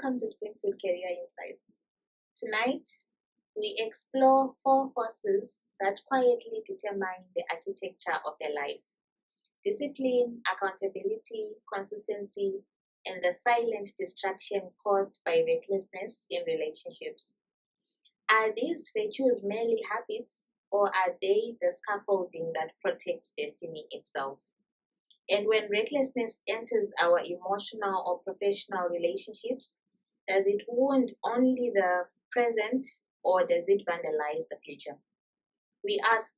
Welcome to Springfield Career Insights. Tonight, we explore 4 forces that quietly determine the architecture of a life: discipline, accountability, consistency, and the silent distraction caused by recklessness in relationships. Are these virtues merely habits, or are they the scaffolding that protects destiny itself? And when recklessness enters our emotional or professional relationships, does it wound only the present or does it vandalize the future? We ask,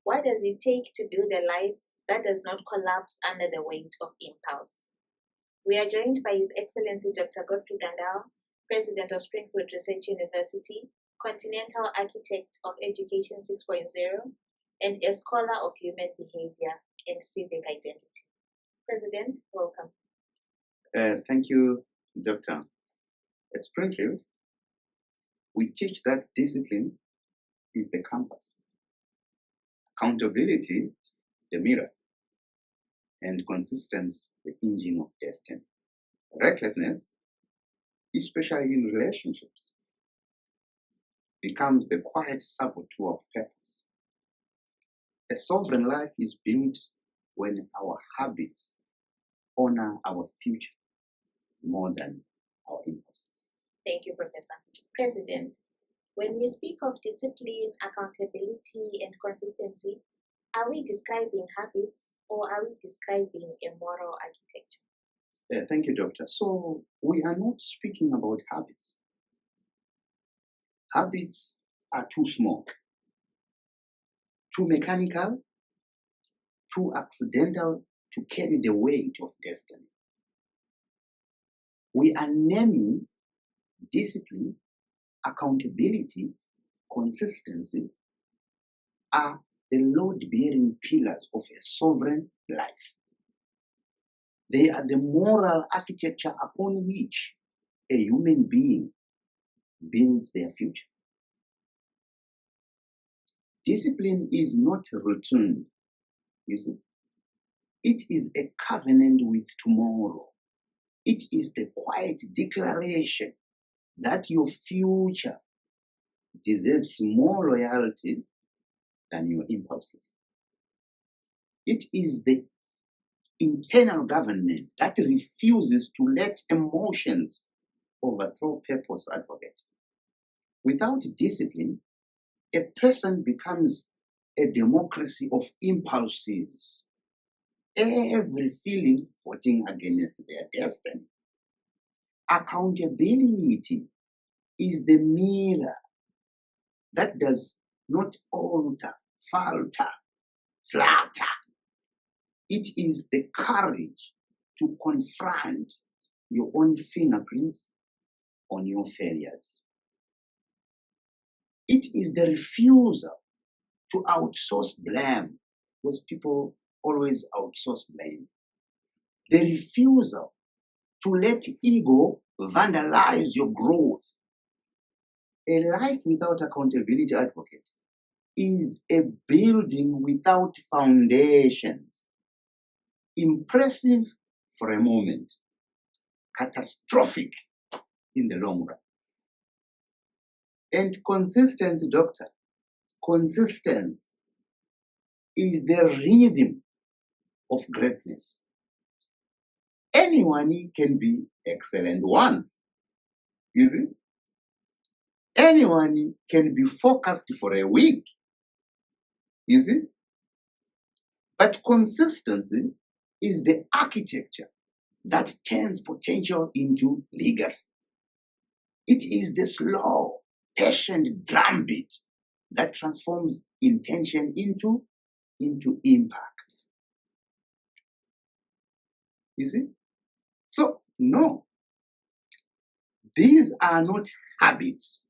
what does it take to build a life that does not collapse under the weight of impulse? We are joined by His Excellency Dr. Godfrey Gandawa, President of Springfield Research University, Continental Architect of Education 6.0, and a scholar of human behavior and civic identity. President, welcome. Thank you, Doctor. At Springfield, we teach that discipline is the compass, accountability the mirror, and consistency the engine of destiny. Recklessness, especially in relationships, becomes the quiet saboteur of purpose. A sovereign life is built when our habits honor our future more than our impulses. Thank you, Professor. President, when we speak of discipline, accountability, and consistency, are we describing habits or are we describing a moral architecture? Thank you, Doctor. So we are not speaking about habits. Habits are too small, too mechanical, too accidental to carry the weight of destiny. We are naming discipline, accountability, consistency are the load-bearing pillars of a sovereign life. They are the moral architecture upon which a human being builds their future. Discipline is not routine, you see. It is a covenant with tomorrow. It is the quiet declaration that your future deserves more loyalty than your impulses. It is the internal government that refuses to let emotions overthrow purpose. Advocate. Without discipline, a person becomes a democracy of impulses, every feeling voting against their destiny. Accountability is the mirror that does not alter, falter, flatter. It is the courage to confront your own fingerprints on your failures. It is the refusal to outsource blame, because people always outsource blame. The refusal to let ego vandalize your growth. A life without accountability, advocate, is a building without foundations. Impressive for a moment, catastrophic in the long run. And consistency, Doctor, consistency is the rhythm of greatness. Anyone can be excellent once, you see. Anyone can be focused for a week, you see. But consistency is the architecture that turns potential into legacy. It is the slow, patient drumbeat that transforms intention into impact. You see? So, no, these are not habits.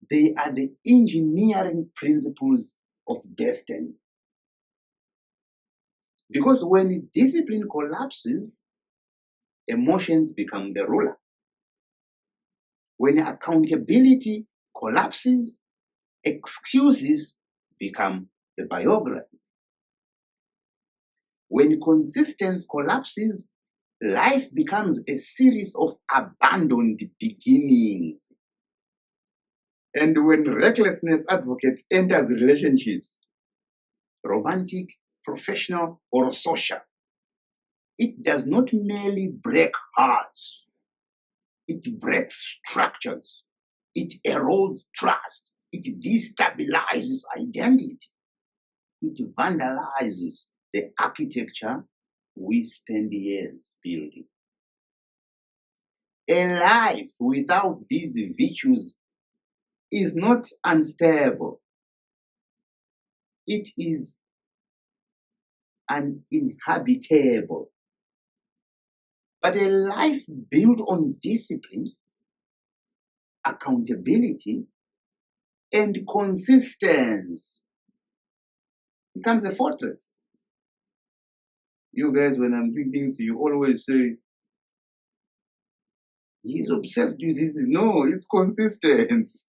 They are the engineering principles of destiny. Because when discipline collapses, emotions become the ruler. When accountability collapses, excuses become the biography. When consistency collapses, life becomes a series of abandoned beginnings. And when recklessness advocate enters relationships, romantic, professional, or social, it does not merely break hearts. It breaks structures. It erodes trust. It destabilizes identity. It vandalizes the architecture we spend years building. A life without these virtues is not unstable. It is uninhabitable. But a life built on discipline, accountability, and consistency becomes a fortress. You guys, when I'm doing things, you always say, he's obsessed with this. No, it's consistency.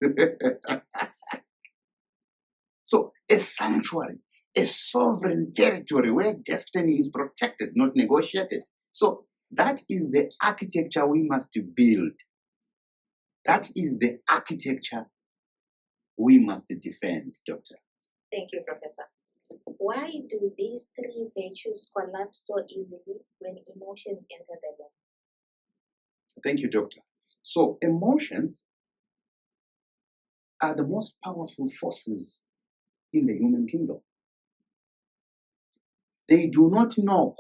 So, a sanctuary, a sovereign territory where destiny is protected, not negotiated. So, that is the architecture we must build. That is the architecture we must defend, Doctor. Thank you, Professor. Why do these three virtues collapse so easily when emotions enter the room? Thank you, Doctor. So, emotions are the most powerful forces in the human kingdom. They do not knock,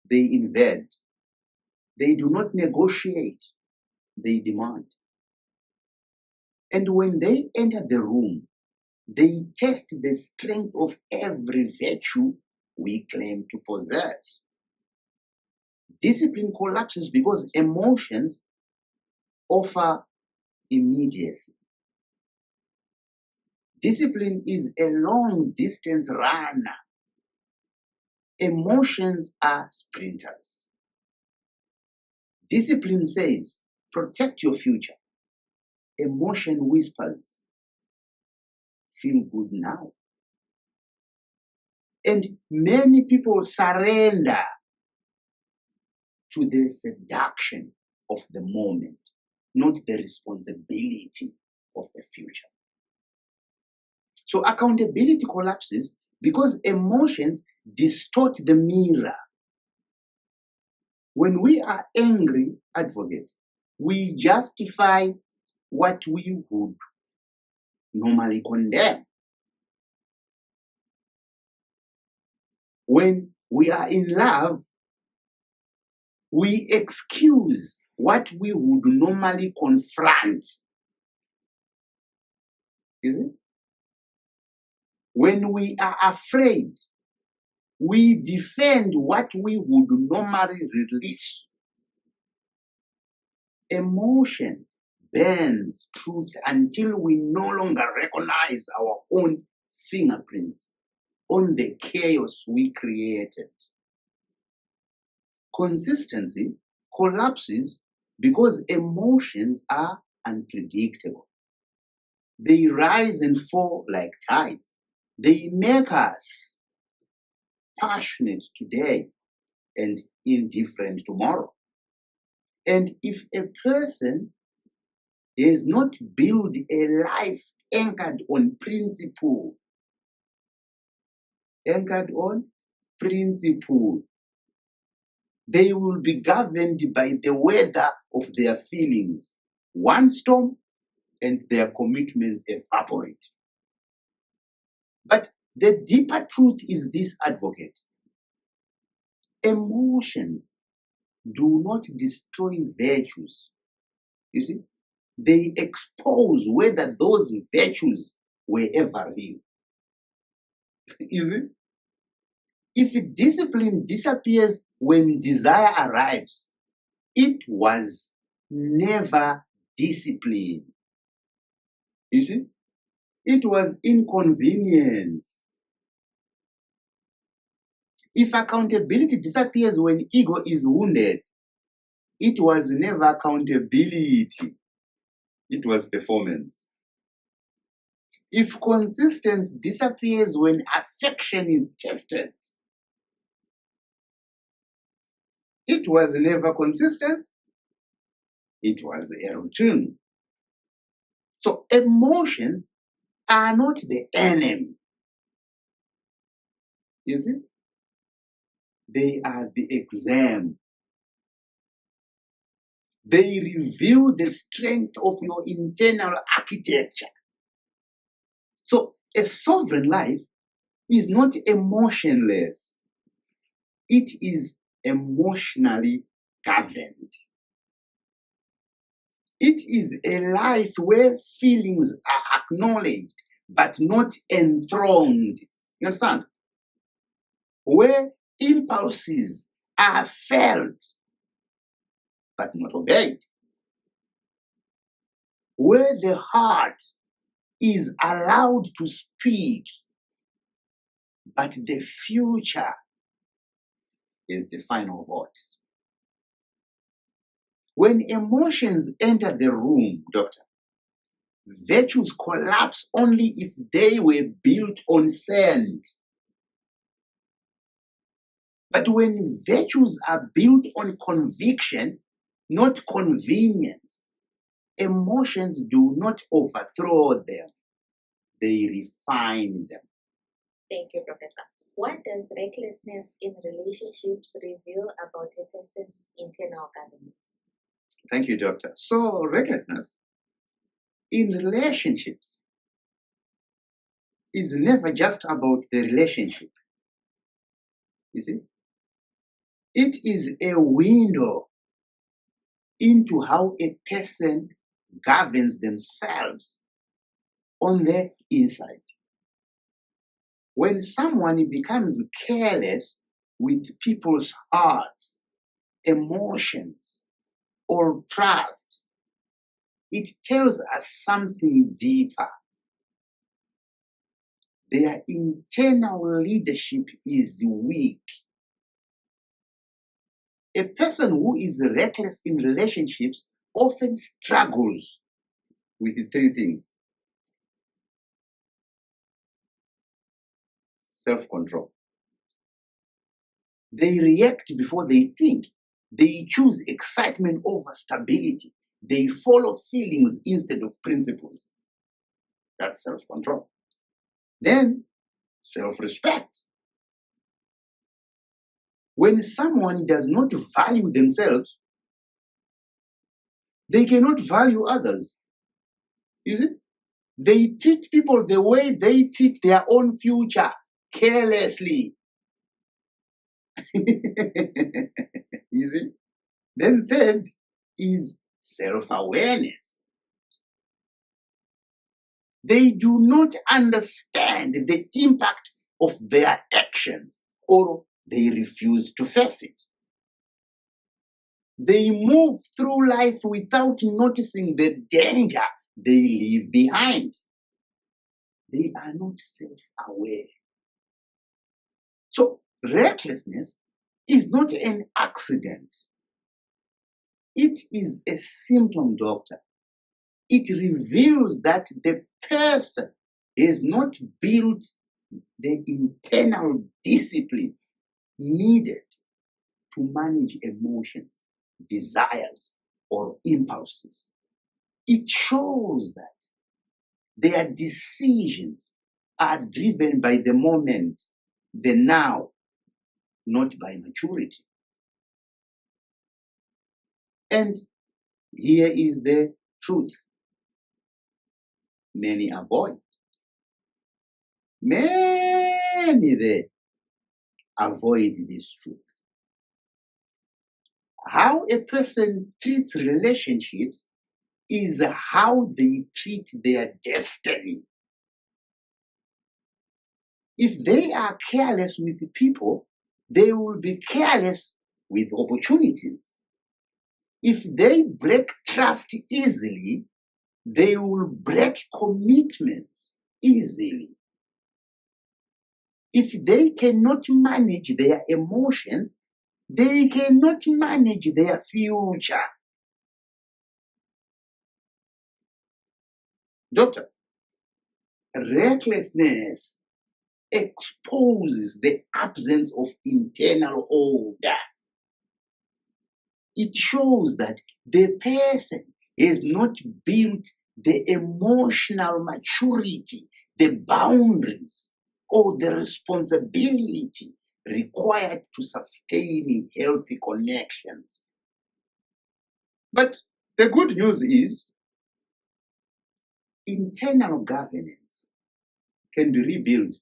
they invade. They do not negotiate, they demand. And when they enter the room, they test the strength of every virtue we claim to possess. Discipline collapses because emotions offer immediacy. Discipline is a long-distance runner. Emotions are sprinters. Discipline says, protect your future. Emotion whispers, feel good now. And many people surrender to the seduction of the moment, not the responsibility of the future. So accountability collapses because emotions distort the mirror. When we are angry, advocate, we justify what we would normally condemn. When we are in love, we excuse what we would normally confront. Is it? When we are afraid, we defend what we would normally release. Emotion bends truth until we no longer recognize our own fingerprints on the chaos we created. Consistency collapses because emotions are unpredictable. They rise and fall like tides. They make us passionate today and indifferent tomorrow. And if a person has not built a life anchored on principle, they will be governed by the weather of their feelings. One storm and their commitments evaporate. But the deeper truth is this, advocate. Emotions do not destroy virtues. You see, they expose whether those virtues were ever real. You see, if discipline disappears when desire arrives, it was never discipline. You see, it was inconvenience. If accountability disappears when ego is wounded, it was never accountability. It was performance. If consistency disappears when affection is tested, It was never consistent. It was a routine. So emotions are not the enemy. You see? They are the exam. They reveal the strength of your internal architecture. So a sovereign life is not emotionless. It is emotionally governed. It is a life where feelings are acknowledged but not enthroned. You understand? Where impulses are felt but not obeyed. Where the heart is allowed to speak, but the future is the final vote. When emotions enter the room, doctor, virtues collapse only if they were built on sand. But when virtues are built on conviction, not convenience, emotions do not overthrow them. They refine them. Thank you, Professor. What does recklessness in relationships reveal about a person's internal governance? Thank you, doctor. So, recklessness in relationships is never just about the relationship. You see? It is a window into how a person governs themselves on the inside. When someone becomes careless with people's hearts, emotions, or trust, it tells us something deeper. Their internal leadership is weak. A person who is reckless in relationships often struggles with the three things: self-control. They react before they think. They choose excitement over stability. They follow feelings instead of principles. That's self-control. Then, self-respect. When someone does not value themselves, they cannot value others. You see? They treat people the way they treat their own future, carelessly. You see? Then third is self-awareness. They do not understand the impact of their actions, or they refuse to face it. They move through life without noticing the danger they leave behind. They are not self-aware. So recklessness is not an accident. It is a symptom, doctor. It reveals that the person has not built the internal discipline needed to manage emotions, desires, or impulses. It shows that their decisions are driven by the moment, the now, not by maturity. And here is the truth many avoid. Many they avoid this truth. How a person treats relationships is how they treat their destiny. If they are careless with people, they will be careless with opportunities. If they break trust easily, they will break commitments easily. If they cannot manage their emotions, they cannot manage their future. Doctor, recklessness exposes the absence of internal order. it shows that the person has not built the emotional maturity, the boundaries, or the responsibility required to sustain healthy connections. But the good news is, internal governance can be rebuilt.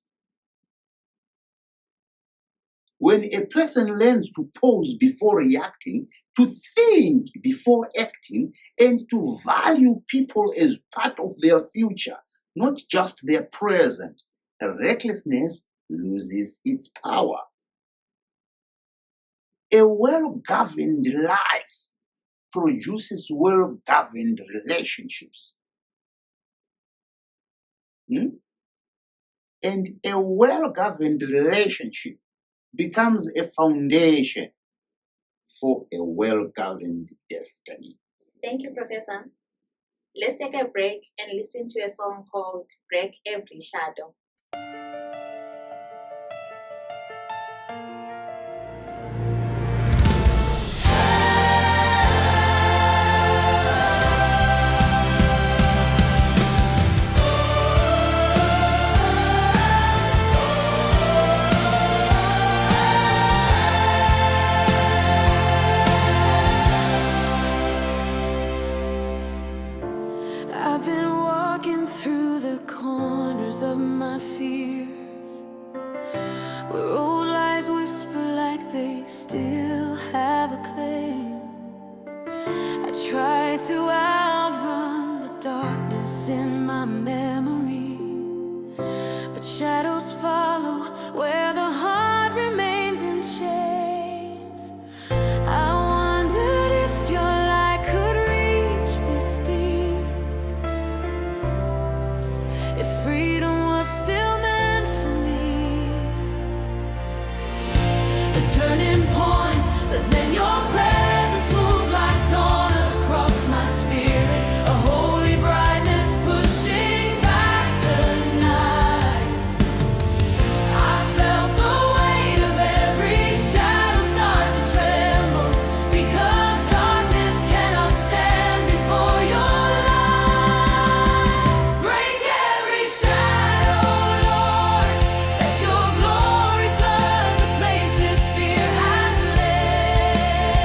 When a person learns to pause before reacting, to think before acting, and to value people as part of their future, not just their present, recklessness loses its power. A well-governed life produces well-governed relationships. And a well-governed relationship becomes a foundation for a well-governed destiny. Thank you, Professor. Let's take a break and listen to a song called Break Every Shadow. I've been walking through the corners of my fears, where old lies whisper like they still have a claim. I try to outrun the darkness in my memory, but shadows follow where the heart remains in chains. I wondered if your light could reach this deep, if freedom was still meant for me. The turning point, but then your presence moved like dawn across my spirit, a holy brightness pushing back the night. I felt the weight of every shadow start to tremble, because darkness cannot stand before your light. Break every shadow, Lord, let your glory flood the places fear has led.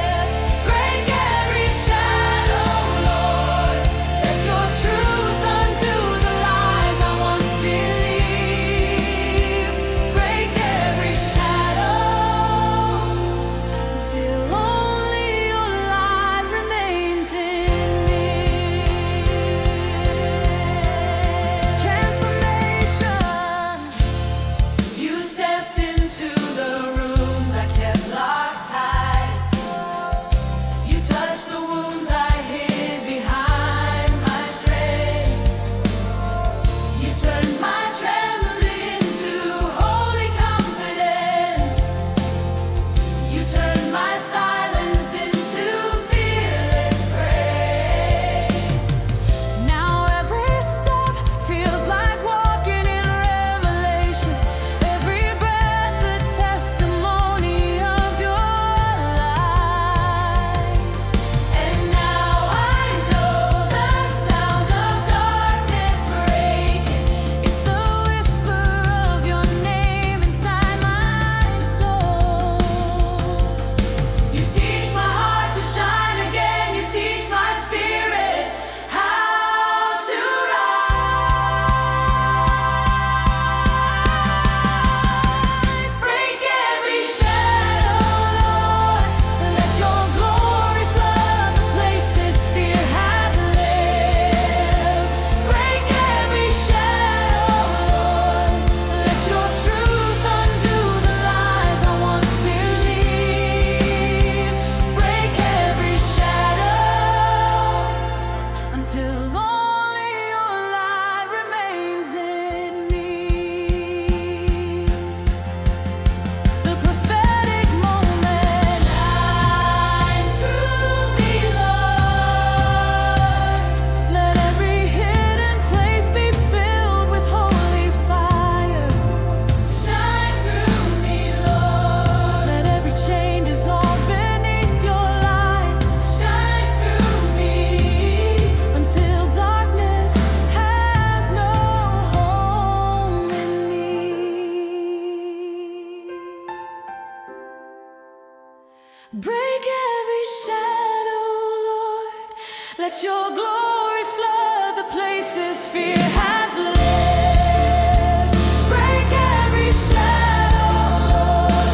Break every shadow, Lord. Let your glory flood the places fear has lived. Break every shadow, Lord.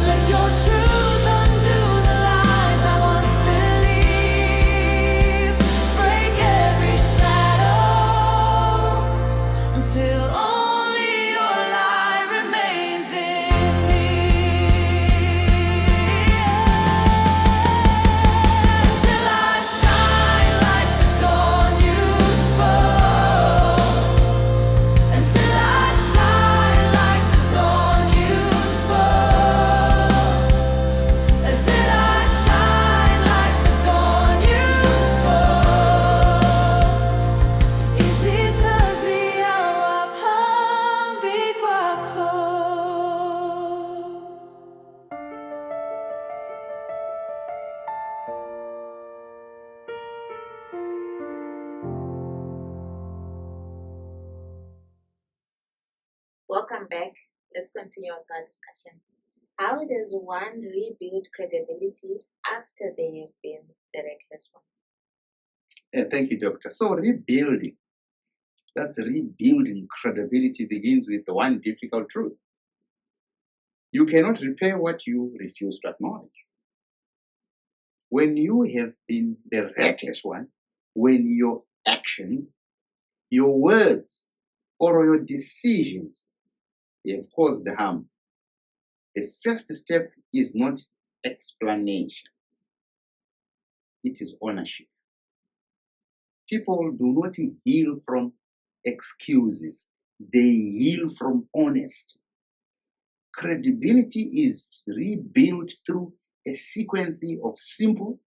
Let your truth undo the lies I once believed. Break every shadow until only your light remains in me. Until I shine like the dawn you spoke. Until I shine like the dawn you spoke. Until I shine like the dawn you spoke. Izikazi awaphambi kwakho. Welcome back. Let's continue with our discussion. How does one rebuild credibility after they have been the reckless one? Thank you, Doctor. So rebuilding, that's rebuilding credibility begins with one difficult truth. You cannot repair what you refuse to acknowledge. When you have been the reckless one, when your actions, your words, or your decisions have caused harm, the first step is not explanation. It is ownership. People do not heal from excuses. They heal from honesty. Credibility is rebuilt through a sequence of simple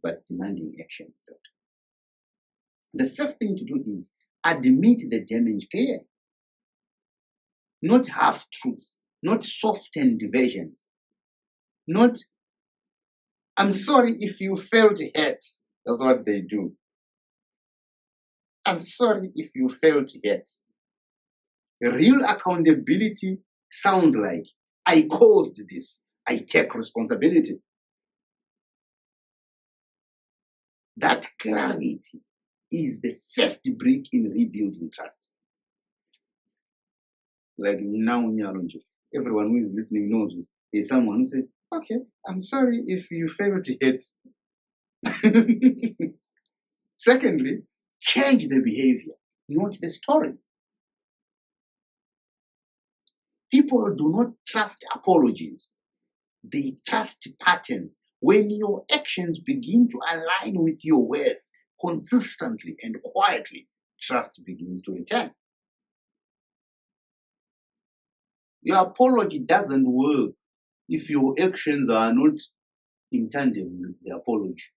but demanding actions. The first thing to do is admit the damage clearly. Not half-truths, not softened versions. Not, I'm sorry if you felt hurt. That's what they do. I'm sorry if you felt hurt. Real accountability sounds like, I caused this. I take responsibility. That clarity is the first brick in rebuilding trust. Like now, everyone who is listening knows there's someone who said, okay, I'm sorry if you felt hurt. Secondly, change the behavior, not the story. People do not trust apologies. They trust patterns. When your actions begin to align with your words consistently and quietly, trust begins to return. Your apology doesn't work if your actions are not in tandem with the apology.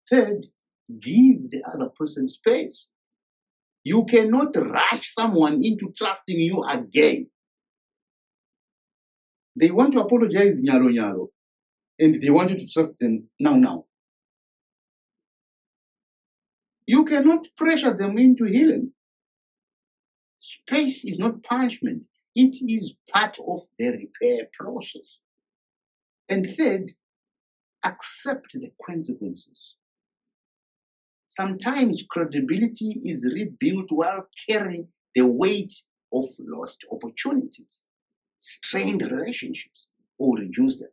Third, give the other person space. You cannot rush someone into trusting you again. They want to apologize, nyalo, and they want you to trust them now. You cannot pressure them into healing. Space is not punishment. It is part of the repair process. And third, accept the consequences. Sometimes credibility is rebuilt while carrying the weight of lost opportunities, strained relationships, or reduced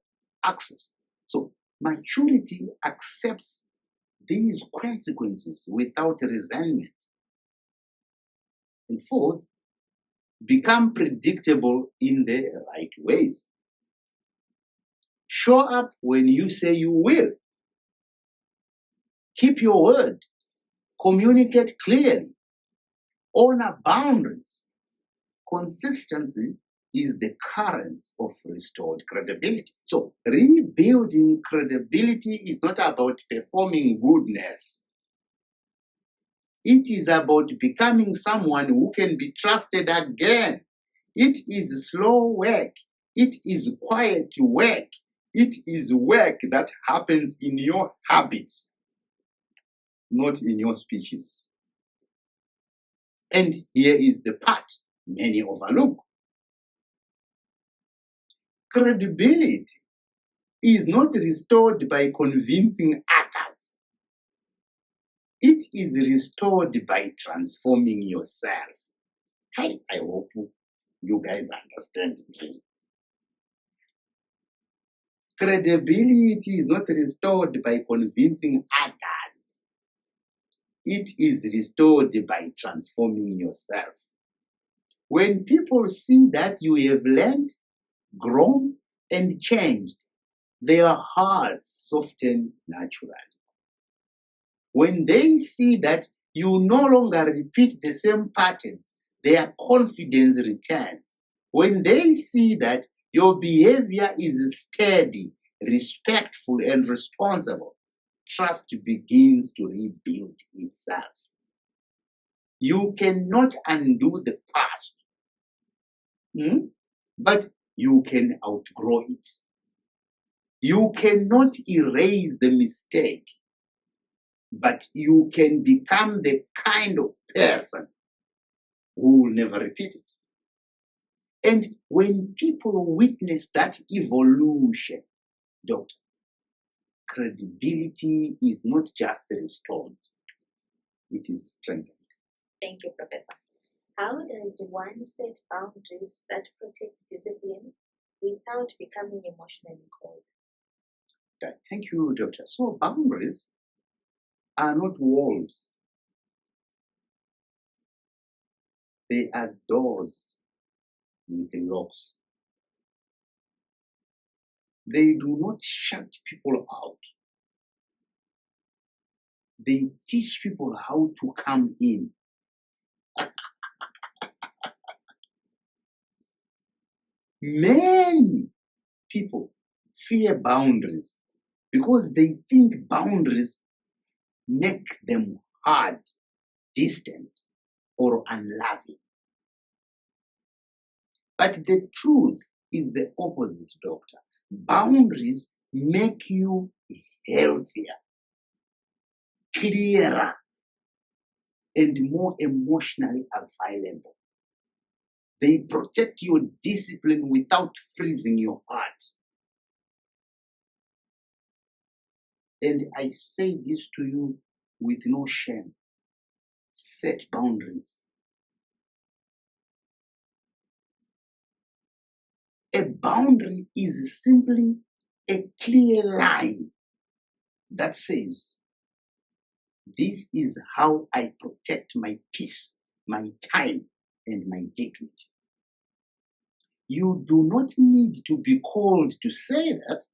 access. So maturity accepts these consequences without resentment. And fourth, become predictable in the right ways. Show up when you say you will. Keep your word. Communicate clearly. Honor boundaries. Consistency is the currents of restored credibility. So rebuilding credibility is not about performing goodness. It is about becoming someone who can be trusted again. It is slow work. It is quiet work. It is work that happens in your habits, not in your speeches. And here is the part many overlook. Credibility is not restored by convincing others. It is restored by transforming yourself. I hope you guys understand me. Credibility is not restored by convincing others. It is restored by transforming yourself. When people see that you have learned, grown, and changed, their hearts soften naturally. When they see that you no longer repeat the same patterns, their confidence returns. When they see that your behavior is steady, respectful, and responsible, trust begins to rebuild itself. You cannot undo the past, but you can outgrow it. You cannot erase the mistake, but you can become the kind of person who will never repeat it. And when people witness that evolution, Doctor, credibility is not just restored, it is strengthened. Thank you, Professor. How does one set boundaries that protect discipline without becoming emotionally cold? Right. Thank you, Doctor. So boundaries are not walls. They are doors with locks. They do not shut people out. They teach people how to come in. Many people fear boundaries because they think boundaries make them hard, distant, or unloving. But the truth is the opposite, Doctor. Boundaries make you healthier, clearer, and more emotionally available. They protect your discipline without freezing your heart. And I say this to you with no shame. Set boundaries. A boundary is simply a clear line that says, this is how I protect my peace, my time, and my dignity. You do not need to be called to say that.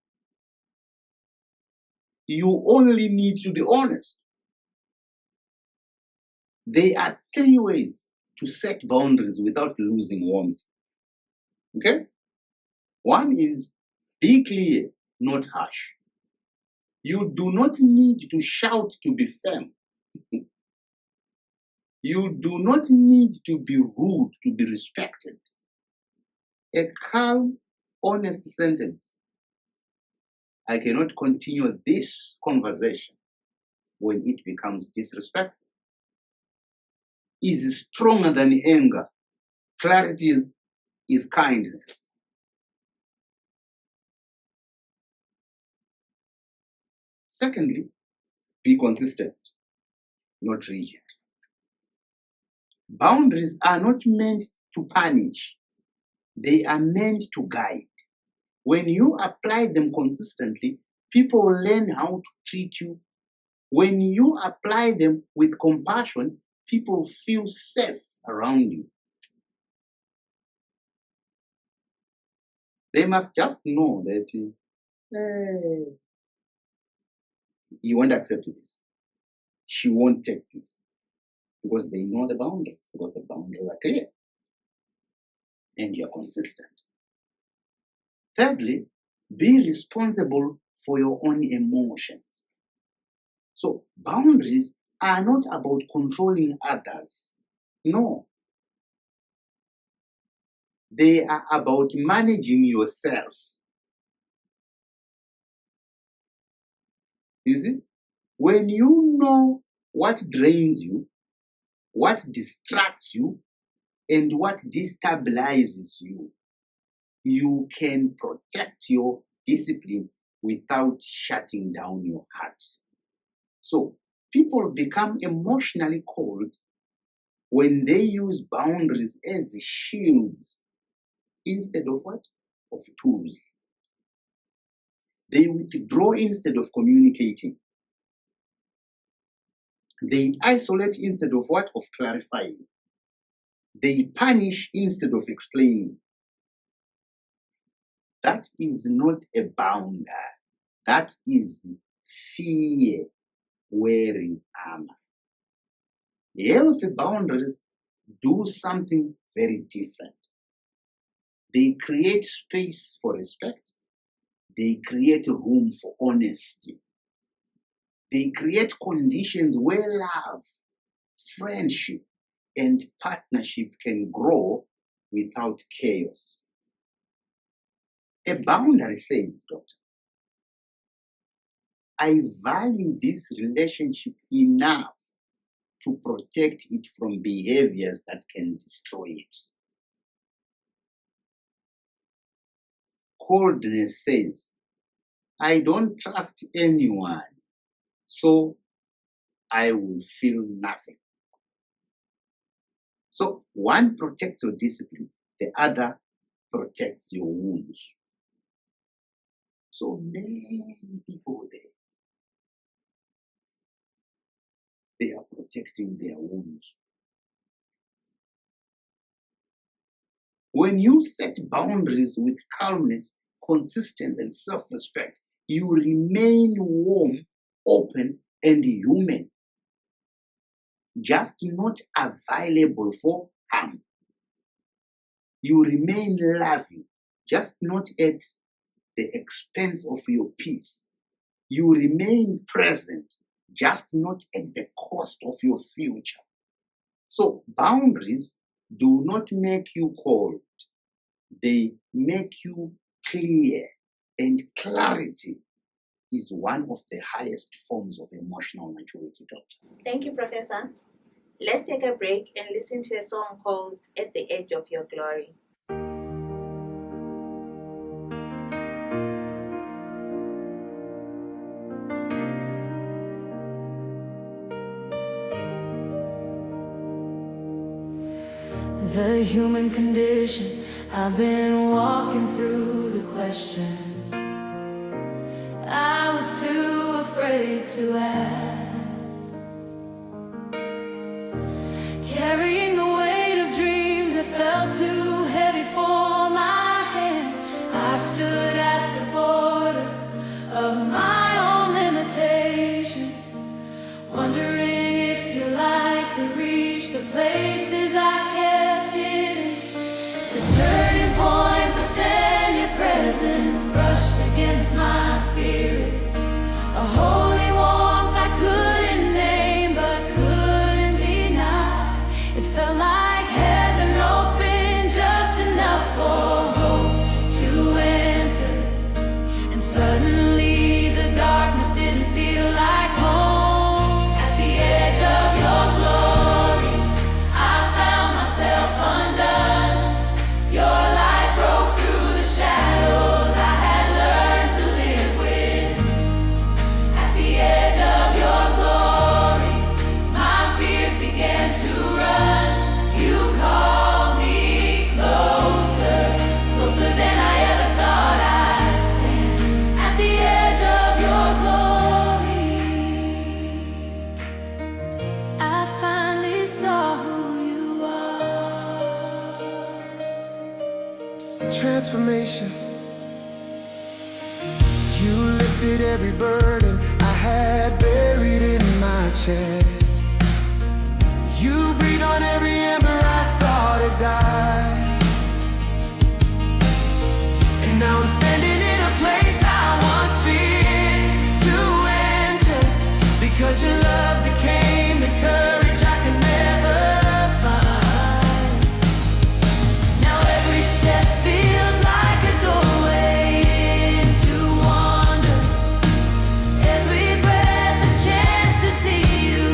You only need to be honest. There are 3 ways to set boundaries without losing warmth. Okay? One is be clear, not harsh. You do not need to shout to be firm. You do not need to be rude to be respected. A calm, honest sentence. I cannot continue this conversation when it becomes disrespectful. Is stronger than anger. Clarity is kindness. Secondly, be consistent, not rigid. Boundaries are not meant to punish. They are meant to guide. When you apply them consistently, people learn how to treat you. When you apply them with compassion, people feel safe around you. They must just know that you won't accept this. She won't take this. Because they know the boundaries, because the boundaries are clear. And you're consistent. Thirdly, be responsible for your own emotions. So boundaries are not about controlling others. No. They are about managing yourself. You see? When you know what drains you, what distracts you, and what destabilizes you, you can protect your discipline without shutting down your heart. So people become emotionally cold when they use boundaries as shields instead of what? Of tools. They withdraw instead of communicating. They isolate instead of what? Of clarifying. They punish instead of explaining. That is not a boundary. That is fear wearing armor. Healthy boundaries do something very different. They create space for respect. They create room for honesty. They create conditions where love, friendship, and partnership can grow without chaos. A boundary says, Doctor, I value this relationship enough to protect it from behaviors that can destroy it. Coldness says, I don't trust anyone, so I will feel nothing. So one protects your discipline, the other protects your wounds. So many people there, they are protecting their wounds. When you set boundaries with calmness, consistency, and self-respect, you remain warm, open, and human, just not available for harm. You remain loving, just not at the expense of your peace. You remain present, just not at the cost of your future. So boundaries do not make you cold. They make you clear. And clarity is one of the highest forms of emotional maturity, Doctor. Thank you, Professor. Let's take a break and listen to a song called At the Edge of Your Glory. The human condition, I've been walking through the questions I was too afraid to ask, carrying the weight of dreams that felt too heavy for my hands. I stood at the border of my own limitations, wondering if your light could reach the places I kept hidden. The turning point, but then your presence brushed against my spirit. A holy warmth I couldn't name but couldn't deny. It felt like heaven opened just enough for hope to enter. And suddenly the darkness didn't feel like home. At the edge of your glory, I found myself undone. Your light broke through the shadows I had learned to live with. At the edge of your glory, my fears began to run. You called me closer, closer than I ever thought I'd stand. At the edge of your glory, I finally saw who you are. Transformation. You lifted every burden I had buried in my chest. You breathed on every ember I thought had died. And now I'm standing in a place I once feared to enter, because your love became the courage I could never find. Now every step feels like a doorway into wonder. Every breath a chance to see you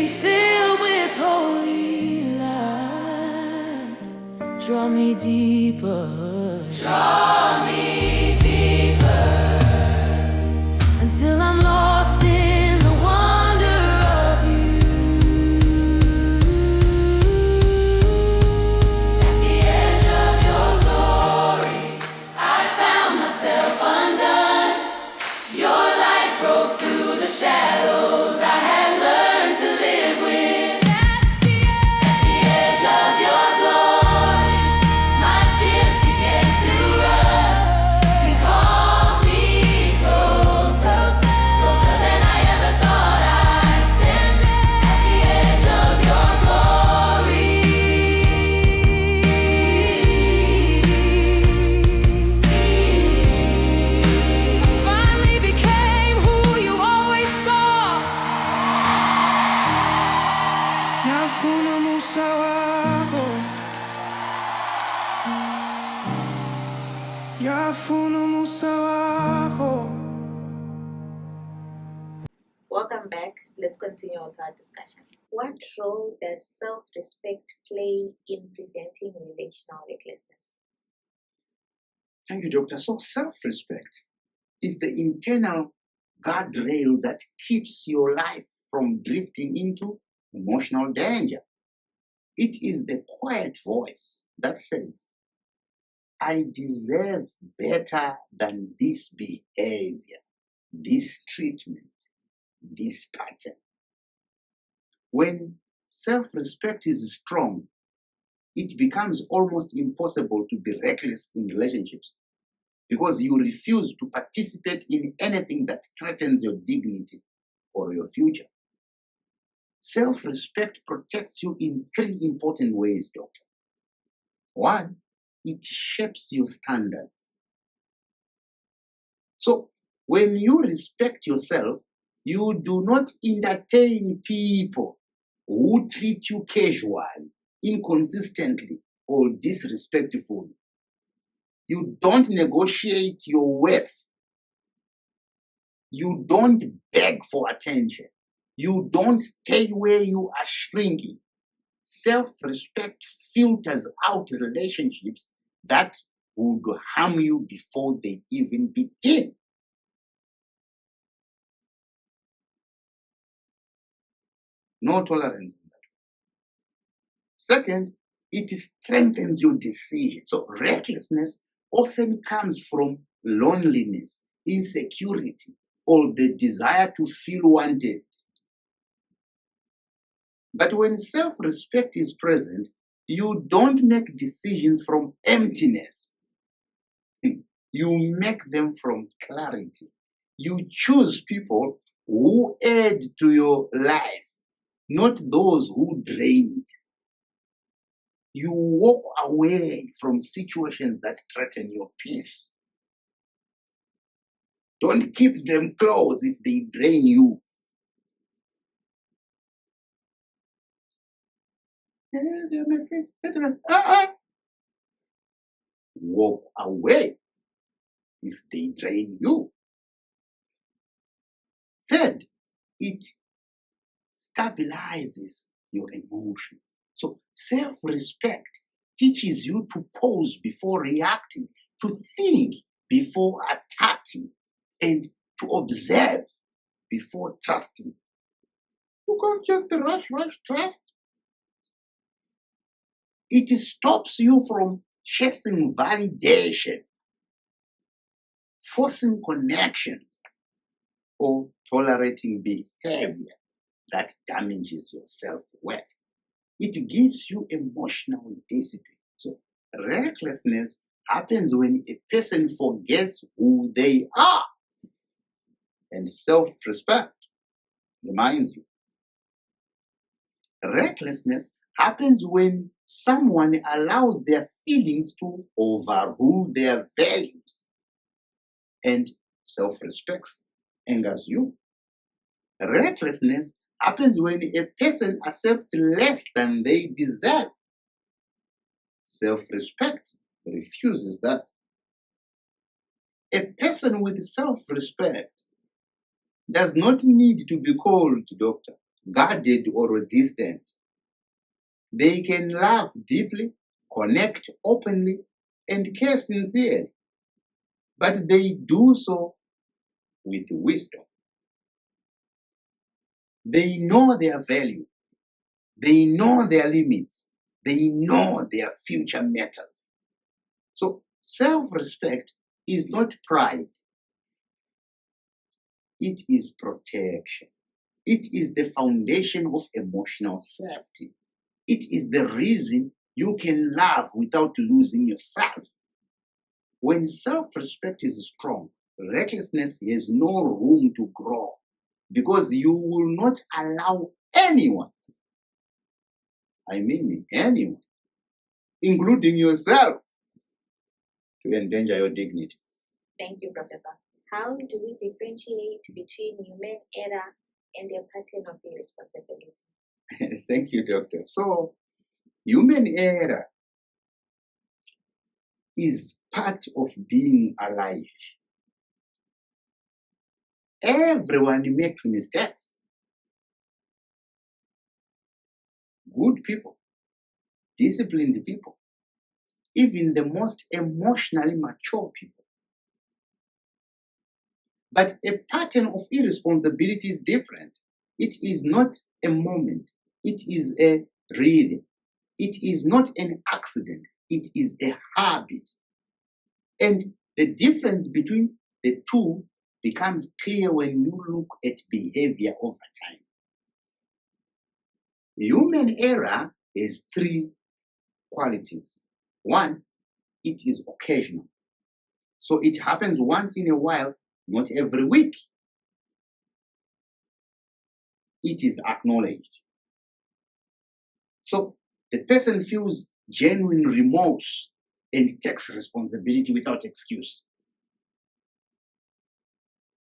be filled with holy light. Draw me deeper. Draw me deeper. Until I'm lost in the wonder of you. At the edge of your glory, I found myself undone. Your light broke through the shadows I had learned to live with. At the edge of your glory, my fears began to run. You called me closer, closer than I ever thought I'd stand. At the edge of your glory. I finally became who you always saw. Nafuna musa wako, yafuna musa wako. Welcome back. Let's continue with our discussion. What role does self-respect play in preventing relational recklessness? Thank you, Doctor. So self-respect is the internal guardrail that keeps your life from drifting into emotional danger. It is the quiet voice that says, I deserve better than this behavior, this treatment, this pattern. When self-respect is strong, it becomes almost impossible to be reckless in relationships because you refuse to participate in anything that threatens your dignity or your future. Self-respect protects you in three important ways, Doctor. One, it shapes your standards. So, when you respect yourself, you do not entertain people who treat you casually, inconsistently, or disrespectfully. You don't negotiate your worth. You don't beg for attention. You don't stay where you are shrinking. Self-respect filters out relationships that would harm you before they even begin. No tolerance in that. Second, it strengthens your decision. So recklessness often comes from loneliness, insecurity, or the desire to feel wanted. But when self-respect is present, you don't make decisions from emptiness. You make them from clarity. You choose people who add to your life, not those who drain it. You walk away from situations that threaten your peace. Don't keep them close if they drain you. They're my friends. Walk away if they drain you. Third, it stabilizes your emotions. So self-respect teaches you to pause before reacting, to think before attacking, and to observe before trusting. You can't just rush, trust. It stops you from chasing validation, forcing connections, or tolerating behavior that damages your self-worth. It gives you emotional discipline. So recklessness happens when a person forgets who they are, and self-respect reminds you. Recklessness happens when someone allows their feelings to overrule their values, and self-respect angers you. Recklessness happens when a person accepts less than they deserve. Self-respect refuses that. A person with self-respect does not need to be called doctor. guarded or distant. They can love deeply, connect openly, and care sincerely, but they do so with wisdom. They know their value. They know their limits. They know their future matters. So self-respect is not pride. It is protection. It is the foundation of emotional safety. It is the reason you can love without losing yourself. When self-respect is strong, recklessness has no room to grow because you will not allow anyone, I mean anyone, including yourself, to endanger your dignity. Thank you, Professor. How do we differentiate between human error and a pattern of irresponsibility? Thank you, Doctor. So, human error is part of being alive. Everyone makes mistakes. Good people, disciplined people, even the most emotionally mature people. But a pattern of irresponsibility is different. It is not a moment. It is a rhythm. It is not an accident. It is a habit. And the difference between the two becomes clear when you look at behavior over time. Human error has three qualities. One, it is occasional. So it happens once in a while, not every week. It is acknowledged. So the person feels genuine remorse and takes responsibility without excuse.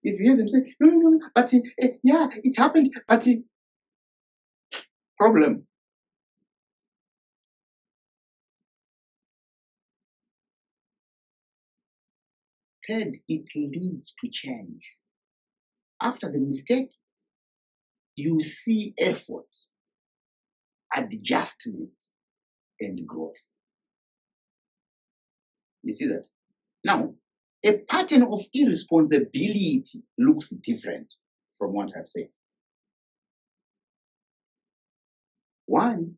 If you hear them say, no, but yeah, it happened, but problem. Third, it leads to change. After the mistake, you see effort, adjustment, and growth. You see that? Now, a pattern of irresponsibility looks different from what I've said. One,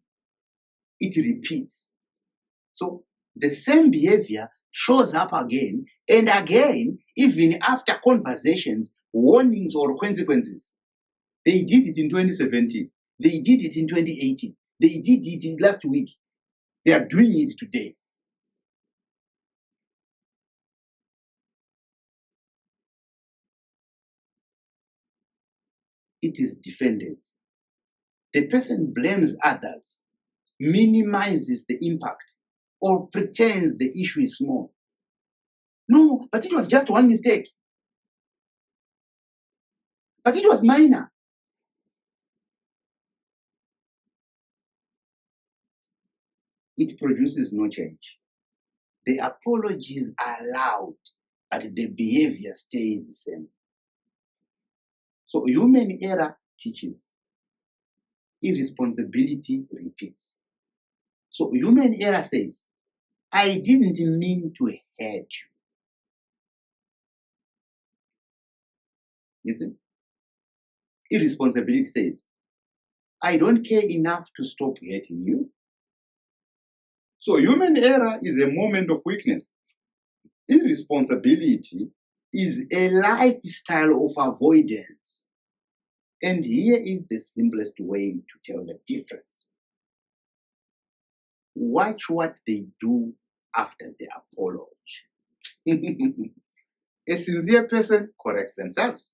it repeats. So the same behavior shows up again and again, even after conversations, warnings, or consequences. They did it in 2017. They did it in 2018. They did it last week. They are doing it today. It is defended. The person blames others, minimizes the impact, or pretends the issue is small. No, but it was just one mistake. But it was minor. It produces no change. The apologies are loud, but the behavior stays the same. So human error teaches. Irresponsibility repeats. So human error says, I didn't mean to hurt you. You see? Irresponsibility says, I don't care enough to stop hurting you. So human error is a moment of weakness. Irresponsibility is a lifestyle of avoidance. And here is the simplest way to tell the difference. Watch what they do after the apology. A sincere person corrects themselves.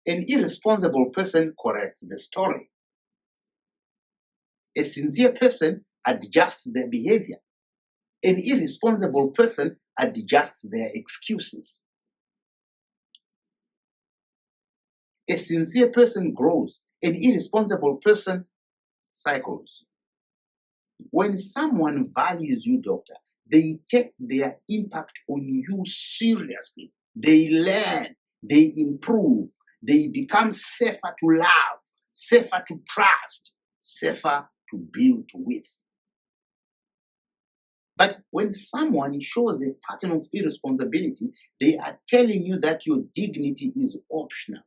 An irresponsible person corrects the story. A sincere person adjusts their behavior. An irresponsible person adjusts their excuses. A sincere person grows. An irresponsible person cycles. When someone values you, doctor, they take their impact on you seriously. They learn, they improve, they become safer to love, safer to trust, safer to build with. But when someone shows a pattern of irresponsibility, they are telling you that your dignity is optional,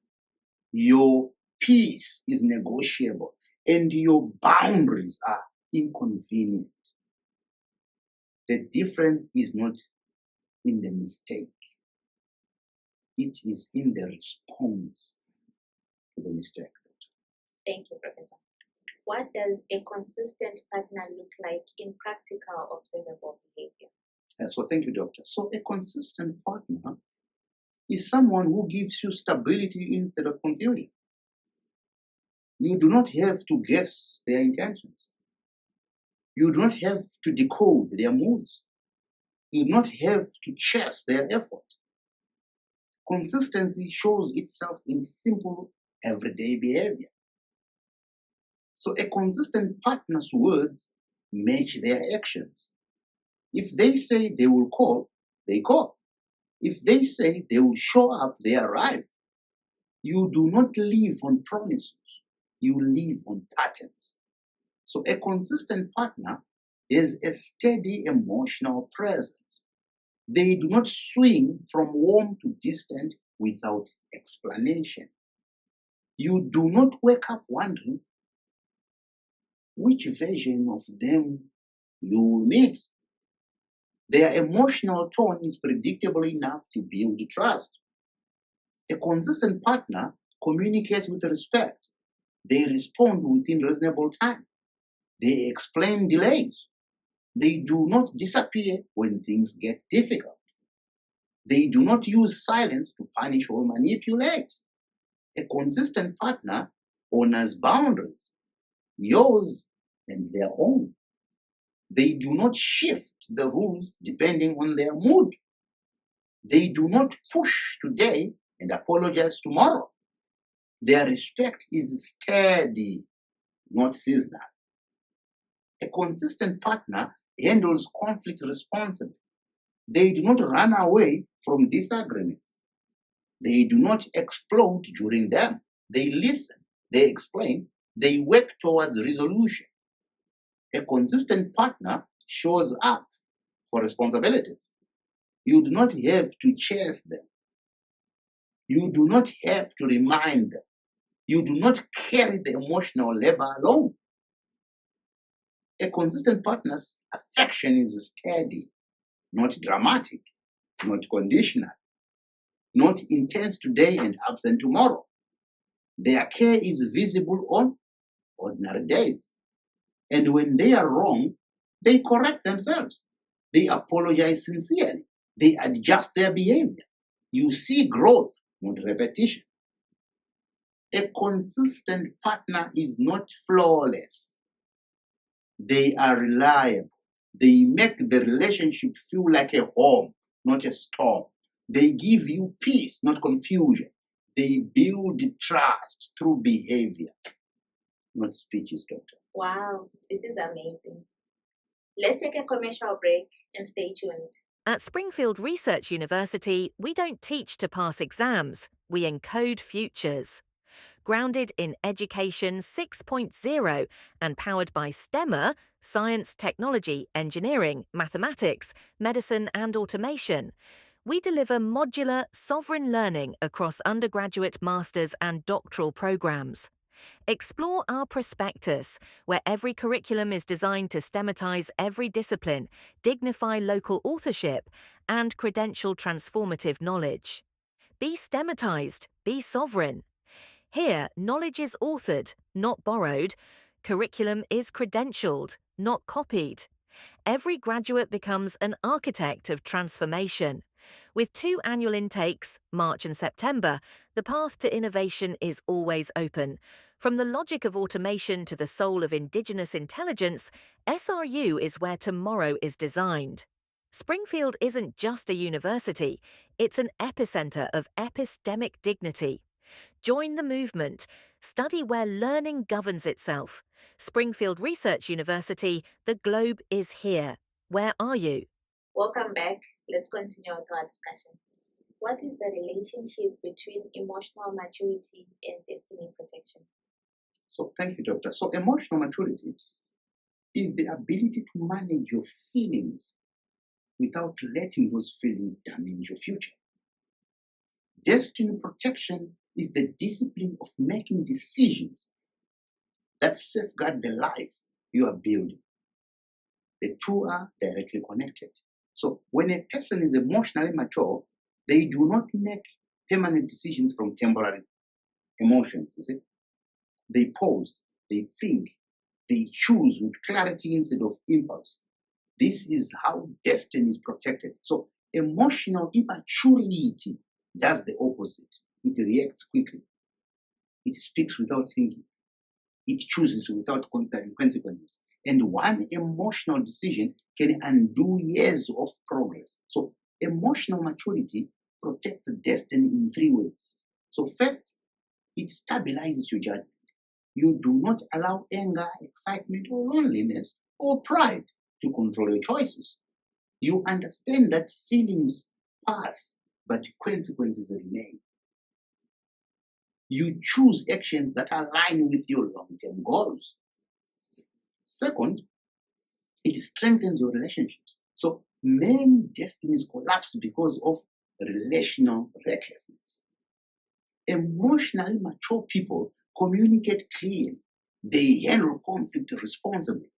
your peace is negotiable, and your boundaries are inconvenient. The difference is not in the mistake. It is in the response to the mistake. Thank you, Professor. What does a consistent partner look like in practical observable behavior? So thank you, Doctor. So a consistent partner is someone who gives you stability instead of confusion. You do not have to guess their intentions. You do not have to decode their moods. You do not have to chase their effort. Consistency shows itself in simple, everyday behavior. So a consistent partner's words match their actions. If they say they will call, they call. If they say they will show up, they arrive. You do not live on promises. You live on patterns. So a consistent partner is a steady emotional presence. They do not swing from warm to distant without explanation. You do not wake up wondering which version of them you will meet. Their emotional tone is predictable enough to build trust. A consistent partner communicates with respect. They respond within reasonable time. They explain delays. They do not disappear when things get difficult. They do not use silence to punish or manipulate. A consistent partner honors boundaries, yours and their own. They do not shift the rules depending on their mood. They do not push today and apologize tomorrow. Their respect is steady, not seasonal. A consistent partner handles conflict responsibly. They do not run away from disagreements. They do not explode during them. They listen, they explain, they work towards resolution. A consistent partner shows up for responsibilities. You do not have to chase them. You do not have to remind them. You do not carry the emotional labor alone. A consistent partner's affection is steady, not dramatic, not conditional, not intense today and absent tomorrow. Their care is visible on ordinary days. And when they are wrong, they correct themselves. They apologize sincerely. They adjust their behavior. You see growth, not repetition. A consistent partner is not flawless. They are reliable. They make the relationship feel like a home, not a storm. They give you peace, not confusion. They build trust through behavior, not speeches, Doctor. Wow, this is amazing. Let's take a commercial break and stay tuned. At Springfield Research University, we don't teach to pass exams, we encode futures. Grounded in Education 6.0 and powered by STEMmer, science, technology, engineering, mathematics, medicine and automation, we deliver modular, sovereign learning across undergraduate, master's and doctoral programs. Explore our prospectus, where every curriculum is designed to STEMatize every discipline, dignify local authorship, and credential transformative knowledge. Be STEMatized, be sovereign. Here, knowledge is authored, not borrowed. Curriculum is credentialed, not copied. Every graduate becomes an architect of transformation. With 2 annual intakes, March and September, the path to innovation is always open. From the logic of automation to the soul of indigenous intelligence, SRU is where tomorrow is designed. Springfield isn't just a university, it's an epicenter of epistemic dignity. Join the movement. Study where learning governs itself. Springfield Research University, the globe is here. Where are you? Welcome back. Let's continue with our discussion. What is the relationship between emotional maturity and destiny protection? So thank you, Doctor. So emotional maturity is the ability to manage your feelings without letting those feelings damage your future. Destiny protection is the discipline of making decisions that safeguard the life you are building. The two are directly connected. So when a person is emotionally mature, they do not make permanent decisions from temporary emotions, is it? They pause, they think, they choose with clarity instead of impulse. This is how destiny is protected. So emotional immaturity does the opposite. It reacts quickly. It speaks without thinking. It chooses without considering consequences. And one emotional decision can undo years of progress. So emotional maturity protects destiny in three ways. So first, it stabilizes your judgment. You do not allow anger, excitement, or loneliness or pride to control your choices. You understand that feelings pass, but consequences remain. You choose actions that align with your long-term goals. Second, it strengthens your relationships. So many destinies collapse because of relational recklessness. Emotionally mature people communicate clearly. They handle conflict responsibly.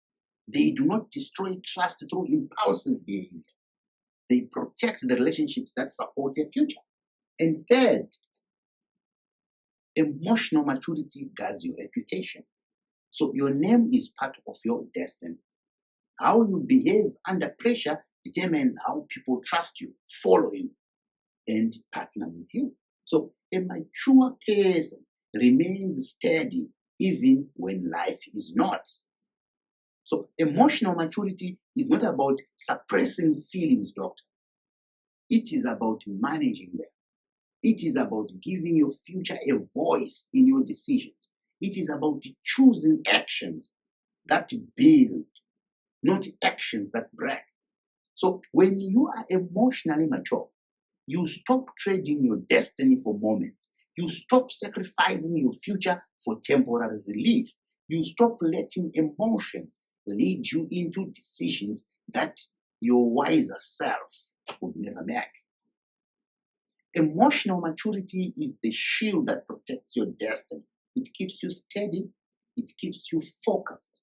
They do not destroy trust through impulsive behavior. They protect the relationships that support their future. And third, emotional maturity guards your reputation. So your name is part of your destiny. How you behave under pressure determines how people trust you, follow you, and partner with you. So a mature person remains steady even when life is not. So emotional maturity is not about suppressing feelings, doctor. It is about managing them. It is about giving your future a voice in your decisions. It is about choosing actions that build, not actions that break. So when you are emotionally mature, you stop trading your destiny for moments. You stop sacrificing your future for temporary relief. You stop letting emotions lead you into decisions that your wiser self would never make. Emotional maturity is the shield that protects your destiny. It keeps you steady. It keeps you focused.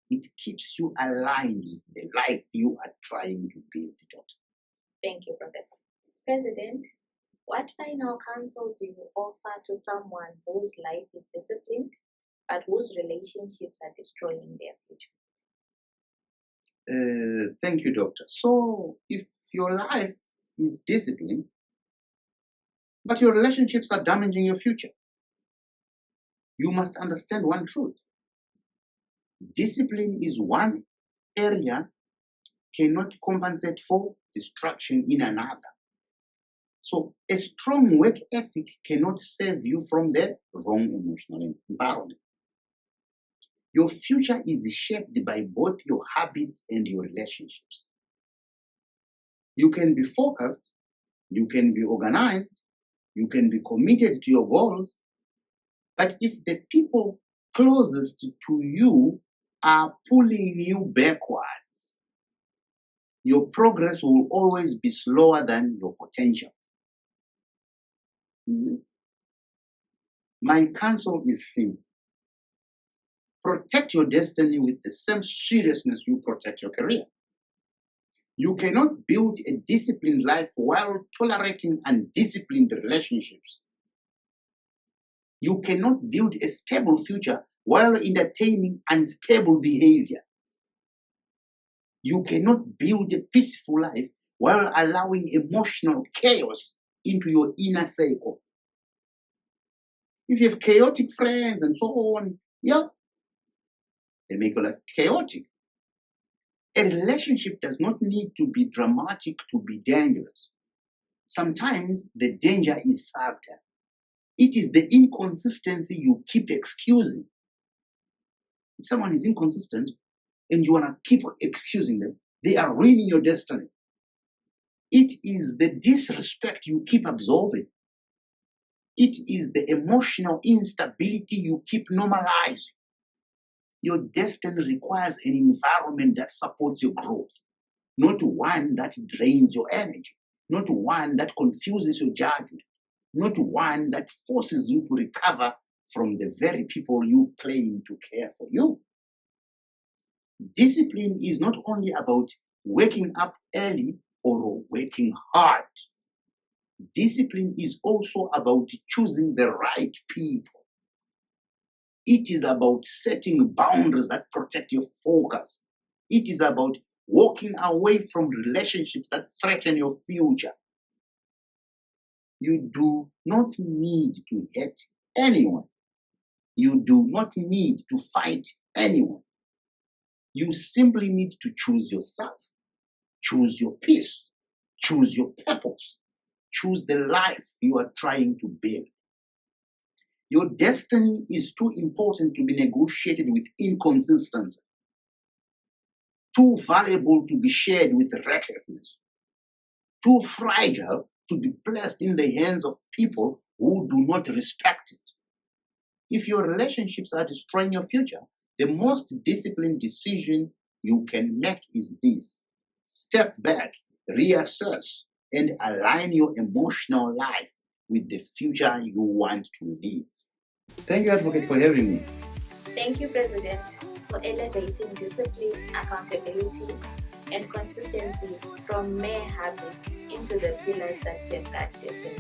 It keeps you aligned with the life you are trying to build, Doctor. Thank you, Professor. President, what final counsel do you offer to someone whose life is disciplined, but whose relationships are destroying their future? Thank you, Doctor. So, if your life is disciplined, but your relationships are damaging your future, you must understand one truth. Discipline is one area, cannot compensate for destruction in another. So a strong work ethic cannot save you from the wrong emotional environment. Your future is shaped by both your habits and your relationships. You can be focused, you can be organized, you can be committed to your goals, but if the people closest to you are pulling you backwards, your progress will always be slower than your potential. My counsel is simple. Protect your destiny with the same seriousness you protect your career. You cannot build a disciplined life while tolerating undisciplined relationships. You cannot build a stable future while entertaining unstable behavior. You cannot build a peaceful life while allowing emotional chaos into your inner circle. If you have chaotic friends and so on, they make your life chaotic. A relationship does not need to be dramatic to be dangerous. Sometimes the danger is subtle. It is the inconsistency you keep excusing. If someone is inconsistent and you want to keep excusing them, they are ruining your destiny. It is the disrespect you keep absorbing. It is the emotional instability you keep normalizing. Your destiny requires an environment that supports your growth, not one that drains your energy, not one that confuses your judgment, not one that forces you to recover from the very people you claim to care for you. Discipline is not only about waking up early or working hard. Discipline is also about choosing the right people. It is about setting boundaries that protect your focus. It is about walking away from relationships that threaten your future. You do not need to hate anyone. You do not need to fight anyone. You simply need to choose yourself. Choose your peace. Choose your purpose. Choose the life you are trying to build. Your destiny is too important to be negotiated with inconsistency, too valuable to be shared with recklessness, too fragile to be placed in the hands of people who do not respect it. If your relationships are destroying your future, the most disciplined decision you can make is this: step back, reassess, and align your emotional life with the future you want to live. Thank you, Advocate, for having me. Thank you, President, for elevating discipline, accountability, and consistency from mere habits into the pillars that safeguard destiny.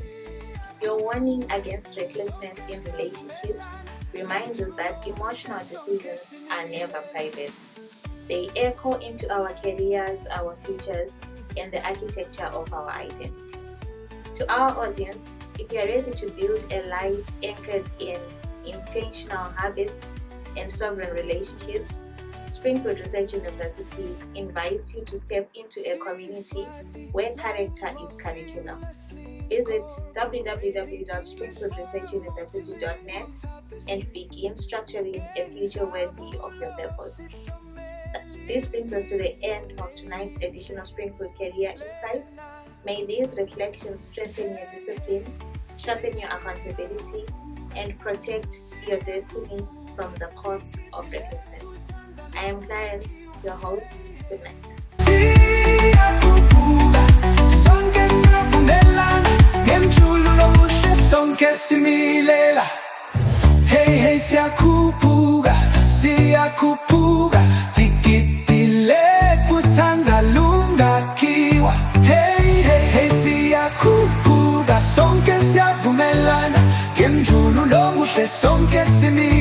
Your warning against recklessness in relationships reminds us that emotional decisions are never private. They echo into our careers, our futures, and the architecture of our identity. To our audience, if you are ready to build a life anchored in intentional habits and sovereign relationships, Springfield Research University invites you to step into a community where character is curriculum. Visit www.springfieldresearchuniversity.net and begin structuring a future worthy of your purpose. This brings us to the end of tonight's edition of Springfield Career Insights. May these reflections strengthen your discipline, sharpen your accountability, and protect your destiny from the cost of recklessness. I am Clarence, your host. Good night. Hey, siyakhuphuka, siyakhuphuka, tikitile futhanza lungakhiwa. Hey, siyakhuphuka, sonke siyavumelana, ngemjululo muhle sonke simi